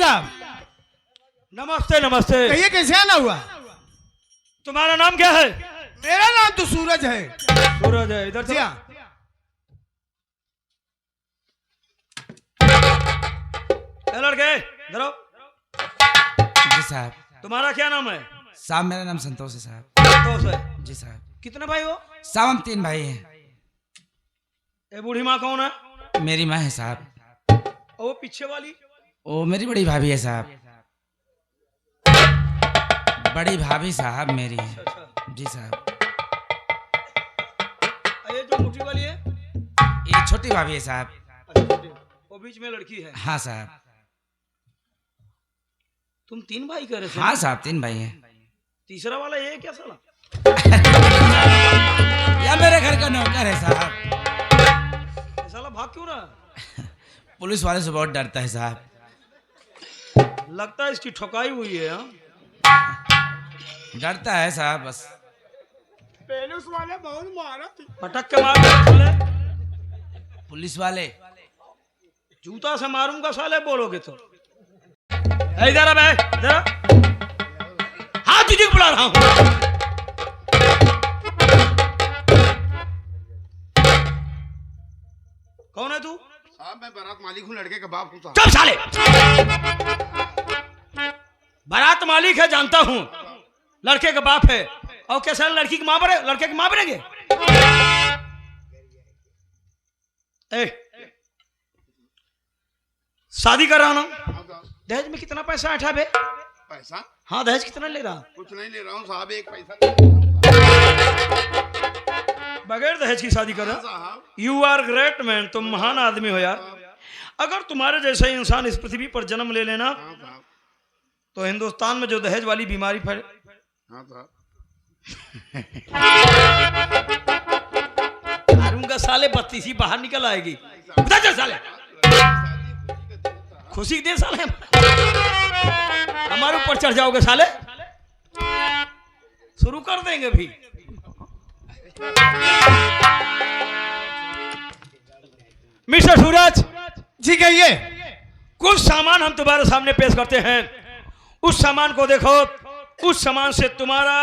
साहब। नमस्ते नमस्ते। कहिए कैसे आना हुआ? तुम्हारा नाम क्या है? मेरा नाम तो सूरज है। सूरज है, इधर जी हाँ। लड़के इधर आओ। जी साहब। तुम्हारा क्या नाम है? साहब मेरा नाम संतोष है साहब। संतोष है। जी साहब। कितने भाई हो? साहब हम 3 भाई हैं। ये बूढ़ी माँ कौन है? मेरी माँ है साहब। और वो पीछे वाली? वो मेरी बड़ी भाभी है साहब। बड़ी भाभी साहब मेरी है। अच्छा। जी साहब। ये जो मोटी वाली है? ये छोटी भाभी है साहब। अच्छा, वो बीच में लड़की है। हाँ साहब। तुम 3 भाई कह रहे थे? हाँ साहब 3 भाई हैं। तीसरा वाला ये क्या साला? या मेरे घर का नौकर है साहब। ये साला भाग क्यों रहा? पुलिस वाले से बहुत डरता है साहब। लगता है इसकी ठोकाई हुई है। हाँ, डरता है साहब बस। पहले उस वाले बहुत मारा थी। पटक के मार साले। पुलिस वाले जूता से मारूंगा साले बोलोगे तो। इधर आ बे, इधर। हाँ तुझे बुला रहा हूँ। कौन है तू? साहब मैं बारात मालिक हूँ, लड़के का बाप हूँ साहब। चुप साले। बारात मालिक है जानता हूँ, लड़के का बाप है। और कैसा लड़की की माँ बने, लड़के की माँ बनेंगे? शादी कर रहा ना, दहेज में कितना पैसा ऐठा बे? पैसा? हाँ दहेज कितना ले रहा? कुछ नहीं ले रहा हूँ साहब, एक पैसा बगैर दहेज की शादी कर रहा? साहब। यू आर ग्रेट मैन, तुम महान आदमी हो यार। अगर तुम्हारे जैसा इंसान इस पृथ्वी पर जन्म ले लेना तो हिंदुस्तान में जो दहेज वाली बीमारी फैले। हाँ साहब। मारूंगा साले, 32 बाहर निकल आएगी। उधर चल साले। खुशी दे साले, हमारे ऊपर चढ़ जाओगे साले। शुरू कर देंगे भी। मिस्टर सूरज जी कहिए। कुछ सामान हम तुम्हारे सामने पेश करते हैं, उस सामान को देखो। उस सामान से तुम्हारा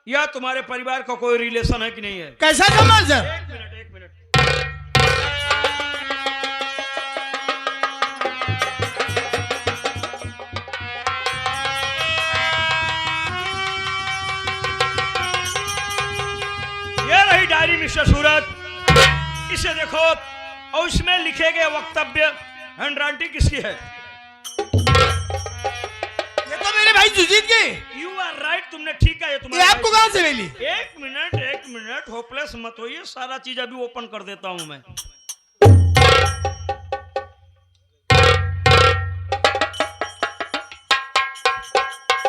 या तुम्हारे परिवार का कोई रिलेशन है कि नहीं है? कैसा सामान सर? एक मिनट। ये रही डायरी मिस्टर सूरज, इसे देखो और इसमें लिखे गए वक्तव्य हैंडराइटिंग किसकी है? ये तो मेरे भाई सुजीत की। यू आर राइट, तुमने ठीक है। ये ये तुम्हारा आपको कहाँ से मिली? एक मिनट होपलेस मत होइए, सारा चीज अभी ओपन कर देता हूं मैं।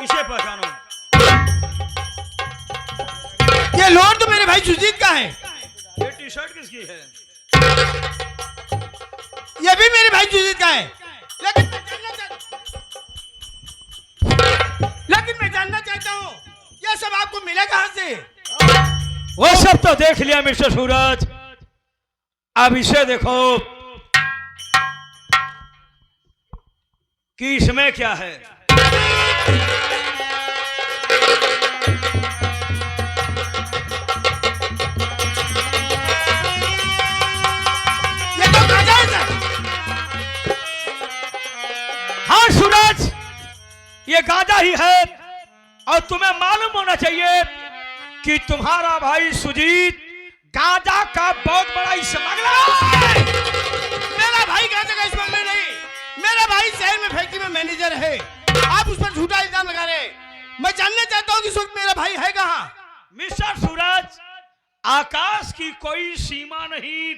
इसे पहचानो। ये लोन तो मेरे भाई सुजीत का है। ये टी शर्ट किसकी है? ये भी मेरे भाई सुजीत का है। लेकिन मैं जानना चाहता हूँ ये सब आपको मिला कहाँ से? वो सब तो देख लिया मिस्टर सूरज, अब इसे देखो कि इसमें क्या है। ये तो गांजा है सर। हाँ सूरज, ये गांजा ही है। और तुम्हें मालूम होना चाहिए कि तुम्हारा भाई सुजीत गांजा का बहुत बड़ा स्मगलर है। मेरा भाई गांजा का स्मगलर नहीं, मेरा भाई शहर में फैक्ट्री में मैनेजर है। आप उस पर झूठा इल्जाम लगा रहे हैं। मैं जानना चाहता हूँ कि इस वक्त मेरा भाई है कहाँ? मिस्टर सूरज, आकाश की कोई सीमा नहीं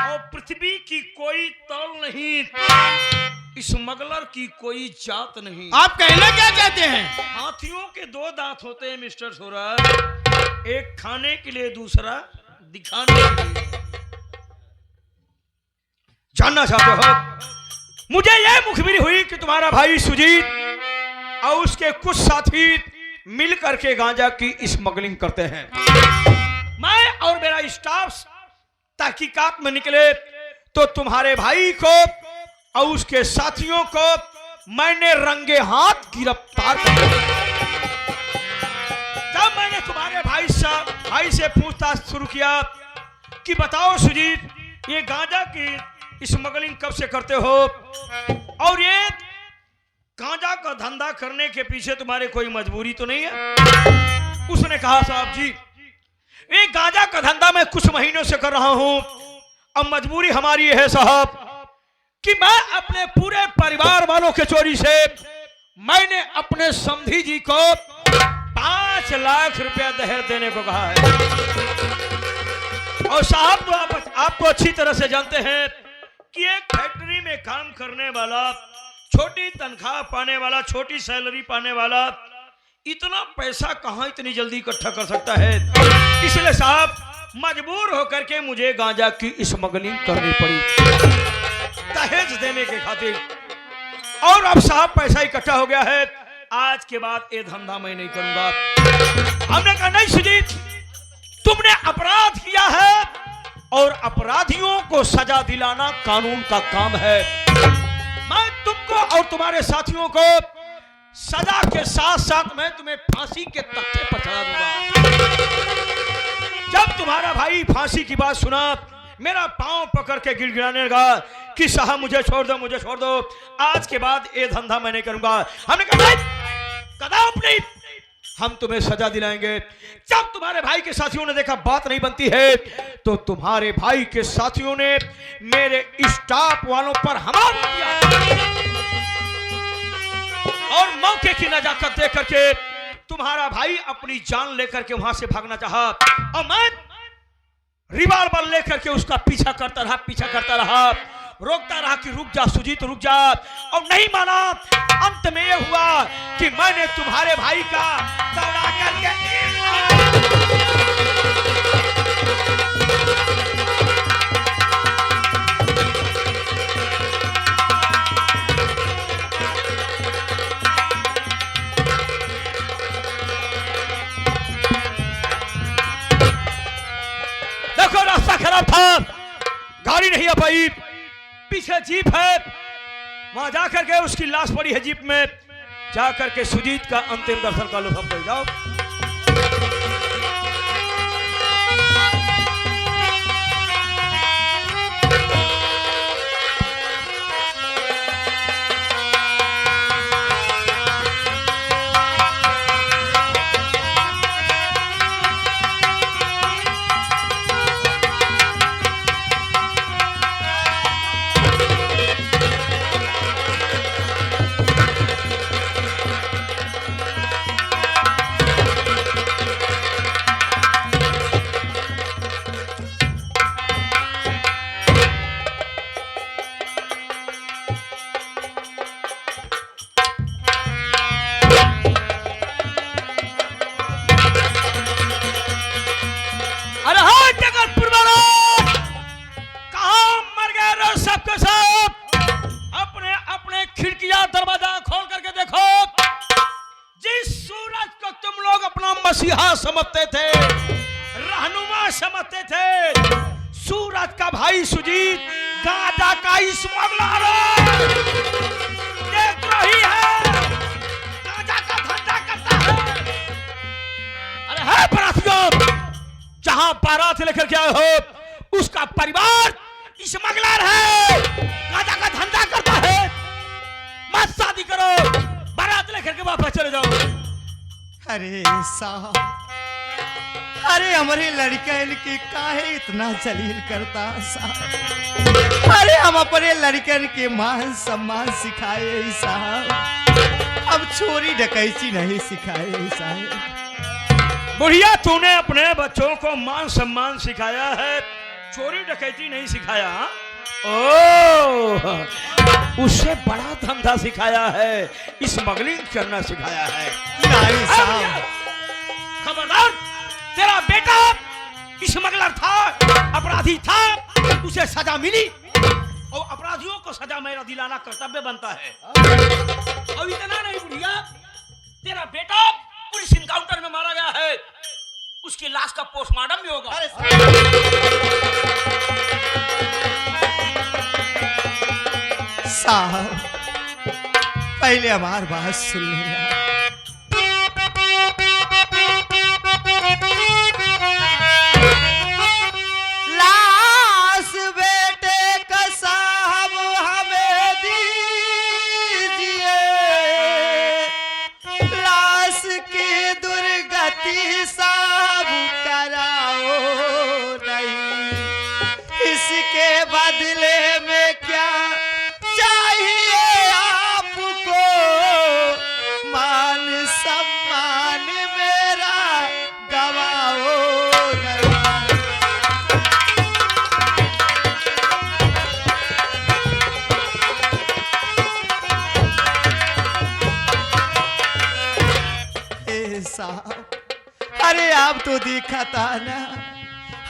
और पृथ्वी की कोई तौल नहीं, स्मगलर की कोई जात नहीं। आप कहना क्या चाहते हैं? हाथियों के 2 दांत होते हैं मिस्टर सूरज, एक खाने के लिए, दूसरा दिखाने के लिए। जानना चाहते हो? मुझे यह मुखबिर हुई कि तुम्हारा भाई सुजीत और उसके कुछ साथी मिल करके गांजा की स्मगलिंग करते हैं। मैं और मेरा स्टाफ तहकीकात में निकले तो तुम्हारे भाई को और उसके साथियों को मैंने रंगे हाथ गिरफ्तार कर लिया। जब मैंने तुम्हारे भाई से पूछताछ शुरू किया कि बताओ सुजीत, ये गांजा की स्मगलिंग कब से करते हो और ये गांजा का धंधा करने के पीछे तुम्हारे कोई मजबूरी तो नहीं है? उसने कहा साहब जी, ये गांजा का धंधा मैं कुछ महीनों से कर रहा हूं। अब मजबूरी हमारी है साहब कि मैं अपने पूरे परिवार वालों के चोरी से मैंने अपने समधी जी को 5 लाख रुपया दहेज देने को कहा है। और साहब तो आपको अच्छी तरह से जानते हैं कि एक फैक्ट्री में काम करने वाला, छोटी तनख्वाह पाने वाला, छोटी सैलरी पाने वाला इतना पैसा कहां इतनी जल्दी इकट्ठा कर सकता है। इसलिए साहब मजबूर होकर के मुझे गांजा की स्मगलिंग करनी पड़ी दहेज देने के खातिर। और अब साहब पैसा इकट्ठा हो गया है, आज के बाद ये धंधा मैं नहीं करूंगा। हमने कहा नहीं सुजीत, तुमने अपराध किया है और अपराधियों को सजा दिलाना कानून का काम है। मैं तुमको और तुम्हारे साथियों को सजा के साथ साथ मैं तुम्हें फांसी के तख्ते पर चढ़ा दूंगा। जब तुम्हारा भाई फांसी की बात सुना, मेरा पांव पकड़ के गिड़गिड़ाने लगा कि साहब मुझे छोड़ दो, मुझे छोड़ दो, आज के बाद ये धंधा मैं नहीं करूंगा। हमने कहा कदम नहीं, हम तुम्हें सजा दिलाएंगे। जब तुम्हारे भाई के साथियों ने देखा बात नहीं बनती है, तो तुम्हारे भाई के साथियों ने मेरे स्टाफ वालों पर हमला किया और मौके की नजाकत देख करके तुम्हारा भाई अपनी जान लेकर के वहां से भागना चाहा और मैं रिवॉल्वर लेकर के उसका पीछा करता रहा, रोकता रहा कि रुक जा सुजीत रुक जा, और नहीं माना। अंत में यह हुआ कि मैंने तुम्हारे भाई का दौड़ा करके देखो रास्ता खराब था, गाड़ी नहीं आ पाई, पीछे जीप है, वहां जाकर के उसकी लाश पड़ी है जीप में, जाकर के सुजीत का अंतिम दर्शन का लुत्फ ले जाओ। मसीहा समझते थे, रहनुमा समझते थे, सूरज का भाई सुजीत गांजा का स्मगलर देख रही है, गांजा का धंधा करता है। अरे है बरातियों, जहां बारात लेकर के आए हो उसका परिवार स्मगलर है, गांजा का धंधा करता है। मत शादी करो, बारात लेकर के वापस चले जाओ। अरे साहब, अरे हमारे लड़कन के काहे इतना जलील करता साहब। अरे हम अपने लड़कन के मान सम्मान सिखाए साहब, अब चोरी डकैती नहीं सिखाए साहब। बुढ़िया, तूने अपने बच्चों को मान सम्मान सिखाया है, चोरी डकैती नहीं सिखाया। ओह, उससे बड़ा धंधा सिखाया है, स्मगलिंग करना सिखाया है। नहीं साहब, खबरदार, तेरा बेटा स्मगलर था, अपराधी था, उसे सजा मिली और अपराधियों को सजा मेरा दिलाना कर्तव्य बनता है। और इतना नहीं बुढ़िया, तेरा बेटा पुलिस इनकाउंटर में मारा गया है, उसकी लाश का पोस्टमार्टम भी होगा। साहब पहले हमार बात सुन लिया। लाश बेटे का साहब हमें दीजिए, लाश की दुर्गति साहब कराओ नहीं, इसके बदले में क्या चाहिए आपको, मान सम्मान मेरा गवाओ नहीं। ए साहब, अरे आप तो देखा था ना,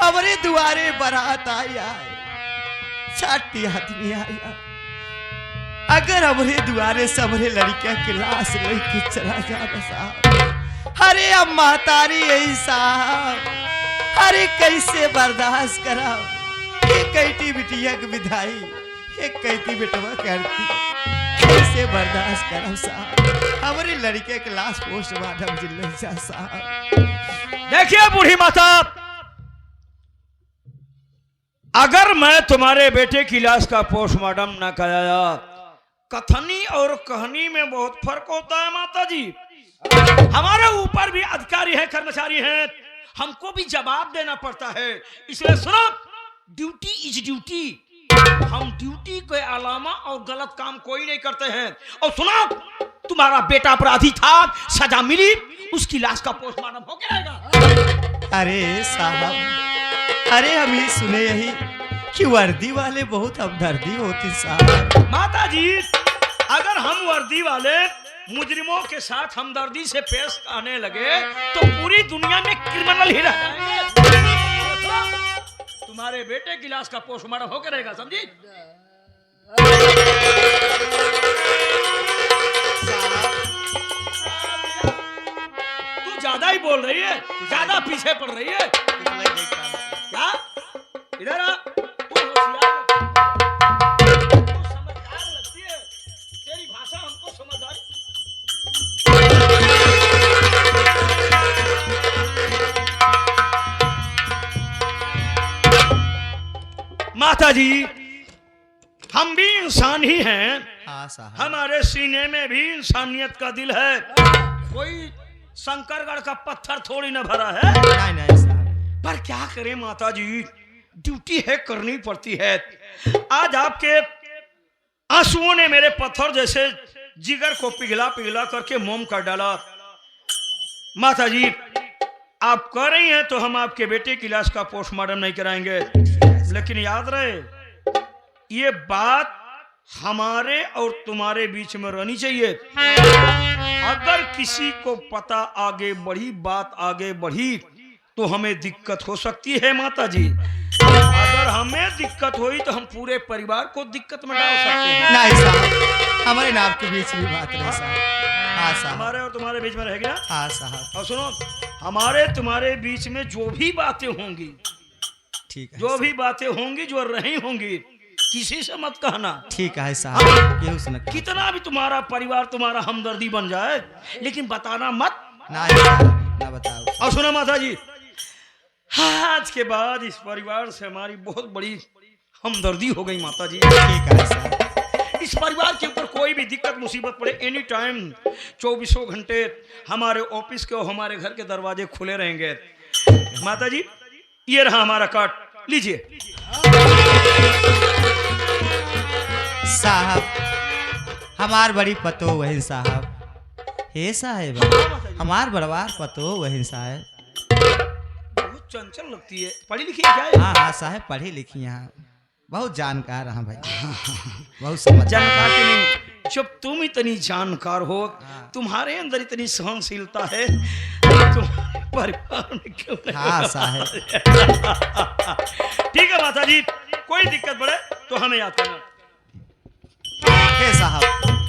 हमारे दुआरे बारात आया है, 60 आदमी आया, अगर हमारे दुआरे से हमारे लड़कियां की लाश लेके चला जाता साहब, अरे अब महतारी यही साहब, अरे कैसे बर्दाश्त कराओ, एक कैटी बिटिया की विदाई, एक कैटी बेटवा करती, कैसे बर्दाश्त कराओ साहब, हमारी लड़के की लाश पोस्टमार्टम जिले जा साहब। देखिए बूढ़ी माता, अगर मैं तुम्हारे बेटे की लाश का पोस्टमार्टम न कराया, कथनी और कहनी में बहुत फर्क होता है माता जी। हमारे ऊपर भी अधिकारी हैं, कर्मचारी हैं, हमको भी जवाब देना पड़ता है, इसलिए सुनो, ड्यूटी इज ड्यूटी, हम ड्यूटी के अलावा और गलत काम कोई नहीं करते हैं। और सुनो, तुम्हारा बेटा अपराधी था, सजा मिली, उसकी लाश का पोस्टमार्टम हो गया रहेगा। अरे साहब, अरे हम ही सुने यही कि वर्दी वाले बहुत हमदर्दी होते साहब। माता जी, अगर हम वर्दी वाले मुजरिमों के साथ हमदर्दी से पेश आने लगे तो पूरी दुनिया में क्रिमिनल ही रह जाएंगे। तुम्हारे बेटे की लाश का पोस्टमार्टम होकर रहेगा, समझी? तू ज्यादा ही बोल रही है, ज्यादा पीछे पड़ रही है। क्या? इधर आ, तू होशियार, तू समझदार लगती है, तेरी भाषा हमको समझ आई। माता जी, हम भी इंसान ही हैं, हाँ साहब, हमारे सीने में भी इंसानियत का दिल है, कोई शंकरगढ़ का पत्थर थोड़ी न भरा है। नहीं नहीं साहब, पर क्या करें माता जी, ड्यूटी है, करनी पड़ती है। आज आपके आंसुओं ने मेरे पत्थर जैसे जिगर को पिघला पिघला करके मोम कर डाला। माता जी, आप कह रही हैं तो हम आपके बेटे की लाश का पोस्टमार्टम नहीं कराएंगे, लेकिन याद रहे, ये बात हमारे और तुम्हारे बीच में रहनी चाहिए। अगर किसी को पता आगे बढ़ी, बात आगे बढ़ी, तो हमें दिक्कत हो सकती है माता जी। अगर हमें दिक्कत हुई तो हम पूरे परिवार को दिक्कत में डाल सकते हैं। नहीं साहब, हमारे नाम के बीच में बात रहे साहब। हाँ साहब, हमारे और तुम्हारे बीच में रहेगी ना? हाँ साहब, और सुनो, हमारे तुम्हारे बीच में जो भी बातें होंगी, ठीक है, जो भी बातें होंगी, जो रही होंगी, किसी से मत कहना। ठीक है साहब, केहू से न कहना। कितना भी तुम्हारा परिवार तुम्हारा हमदर्दी बन जाए, लेकिन बताना मत। नहीं साहब, ना बताओ। और सुनो माता जी, आज के बाद इस परिवार से हमारी बहुत बड़ी हमदर्दी हो गई माता जी। ठीक है साहब, इस परिवार के ऊपर कोई भी दिक्कत मुसीबत पड़े, एनी टाइम 24 घंटे हमारे ऑफिस के और हमारे घर के दरवाजे खुले रहेंगे। माता जी, ये रहा हमारा कार्ड, लीजिए। साहब, हमार बड़ी पतो वही साहब। हे साहब, हमार बड़वार पतो वही साहब। बहुत चंचल लगती है, पढ़ी लिखी है क्या है? हाँ हाँ साहब, पढ़ी लिखी यहाँ, बहुत जानकार हाँ भाई, बहुत समझ। जानकार की नहीं, जब तुम इतनी जानकार हो, तुम्हारे अंदर इतनी सहनशीलता है, तुम परिवार में क्यों नहीं? हाँ साहब, ठीक है माता जी, कोई दिक्कत पड़े तो हमें याद करना। हे साहब,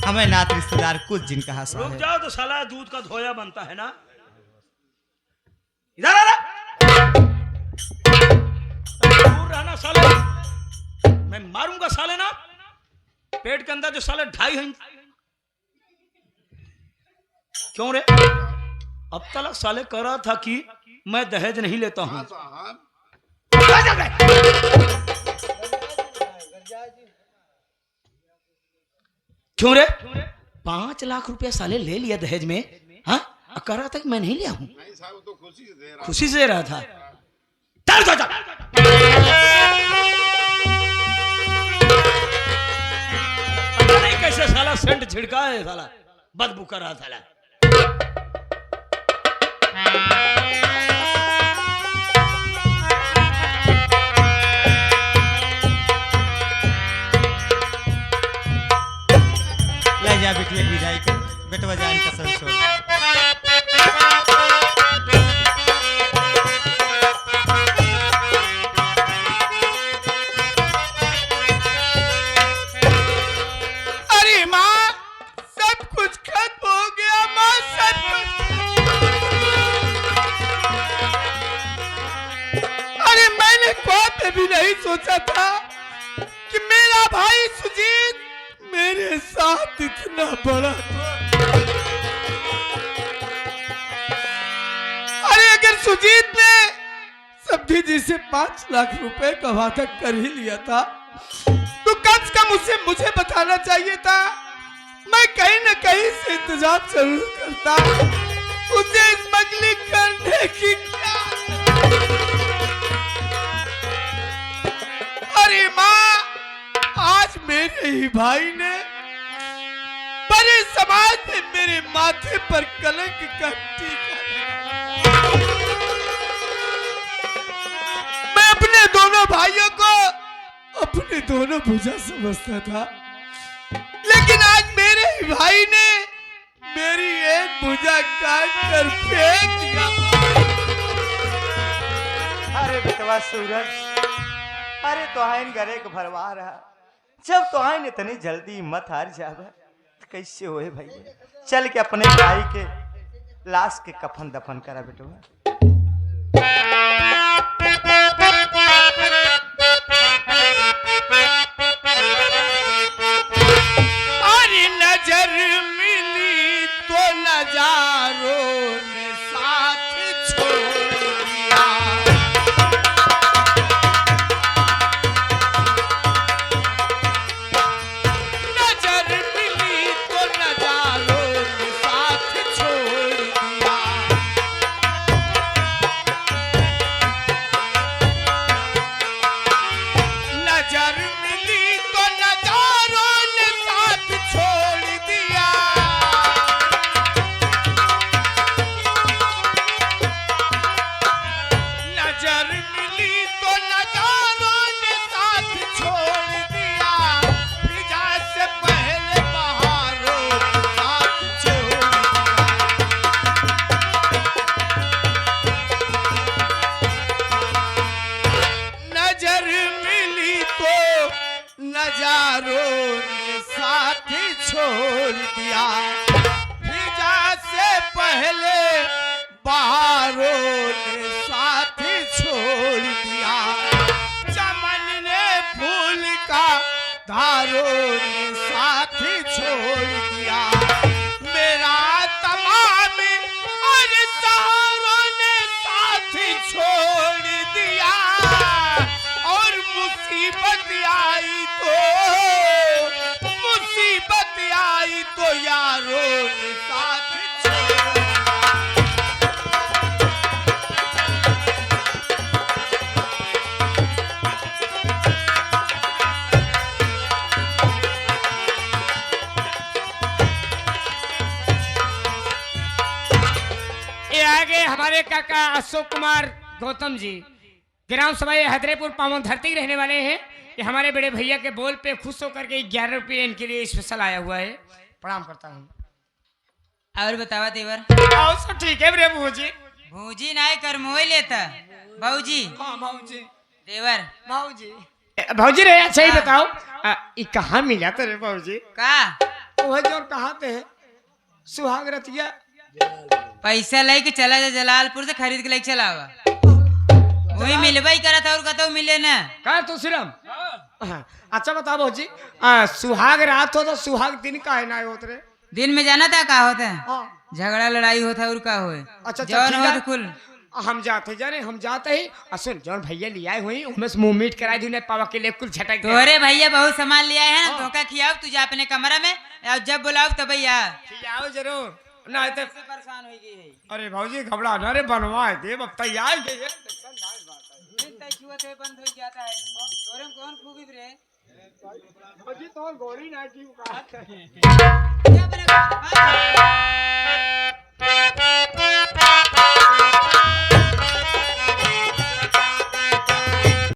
हमें नात रिश्तेदार कुछ जिन कहा रुक साहब। जाओ तो साला दूध का धोया बनता है ना। इधर आ रहा, दूर रहना साले, मैं मारूंगा साले ना। पेट के अंदर जो साले 2.5 इंच क्यों रे? अब तक साले कह रहा था कि मैं दहेज नहीं लेता हूँ। क्यों रे? 5 लाख रुपया साले ले लिया दहेज में। हाँ, कह रहा था कि मैं नहीं लिया हूँ। खुशी से दे रहा था। चल चल चल। पता नहीं कैसे साला सेंट छिड़का है, साला बदबू कर रहा साला। ले जा बेटी एक विदाई कर, बेटवा जान का सब छोड़। अरे माँ, सब कुछ खत्म हो गया माँ, सब कुछ। अरे मैंने ख्वाब में भी नहीं सोचा था कि मेरा भाई सुजीत मेरे साथ इतना बड़ा था। अरे अगर सुजीत ने सब्जी जी से 5 लाख रुपए का वादा कर ही लिया था तो कम से कम उसे मुझे बताना चाहिए था। मैं कहीं न कहीं से इंतजाम जरूर करता। उसे स्मगलिंग करने की क्या। अरे माँ, आज मेरे ही भाई ने बड़े समाज में मेरे माथे पर कलंक का टीका लगाया। मैं अपने दोनों भाइयों को अपने दोनों भुजा समझता था, लेकिन आज मेरे ही भाई ने मेरी एक भुजा काट कर फेंक दिया। अरे बेटवा सूरज, अरे तो आइन गरे के भरवा रहा। जब तो आइन इतनी जल्दी मत हार जावे तो कैसे होए भाई। चल के अपने भाई के लाश के कफन दफन करा बेटवा। अरे नजर मिली तो नजारों ने साथ छोड़ दिया। नजारों ने साथ छोड़ दिया, फिजा से पहले बहारों ने साथ छोड़ दिया। चमन ने फूल का धारों ने साथ छोड़ दिया। मेरा तमाम और सहारों ने साथ छोड़ दिया। और मुसीबत आई तो यारों ने साथ छोड़। ये आगे हमारे काका अशोक कुमार गौतम जी ग्राम सभा हैदरेपुर पावन धरती रहने वाले हैं। ये हमारे बड़े भैया के बोल पे खुश होकर के 11 रुपये इनके लिए स्पेशल आया हुआ है। प्रणाम करता हूँ। और बतावा तेवर और सब ठीक है रे भूजी। भूजी नाय कर मोह लेता भाऊजी। हाँ भाऊजी। तेवर भाऊजी भाऊजी रे अच्छा ही बताओ ये कहाँ मिला तेरे भाऊजी? का वो जो कहाँ पे है सुहाग रतिया? पैसा लेके चला जा जलालपुर से खरीद के लेके चलावा। वही मिलवा ही करा था और कहता मिले ना कहा तू सिरम। अच्छा बताओ भाऊजी सुहाग रात हो तो सुहाग दिन का है ना होत रे? दिन में जाना था का होता है हाँ। झगड़ा लड़ाई होता है और का होए अच्छा, जौन ठीक हो है। तो कुल हम जाते जाने हम जाते ही सुन जौन भैया ले आए हुई उनमें से मुंह मीट कराई दी पावा के लिए कुल झटक दे। तोहरे भैया बहुत सामान ले आए हैं ना हाँ। धोखा खियाओ तुझे अपने कमरा में और जब बुलाओ तब आ आओ जरूर ना तो परेशान हो गई है अरे भाजी घबरा ना रे बनवा दे अब तैयार के ये बंद हो जाता है तोरे में कौन खूबी रे भाजी तो गोली ना की का क्या बनेगा?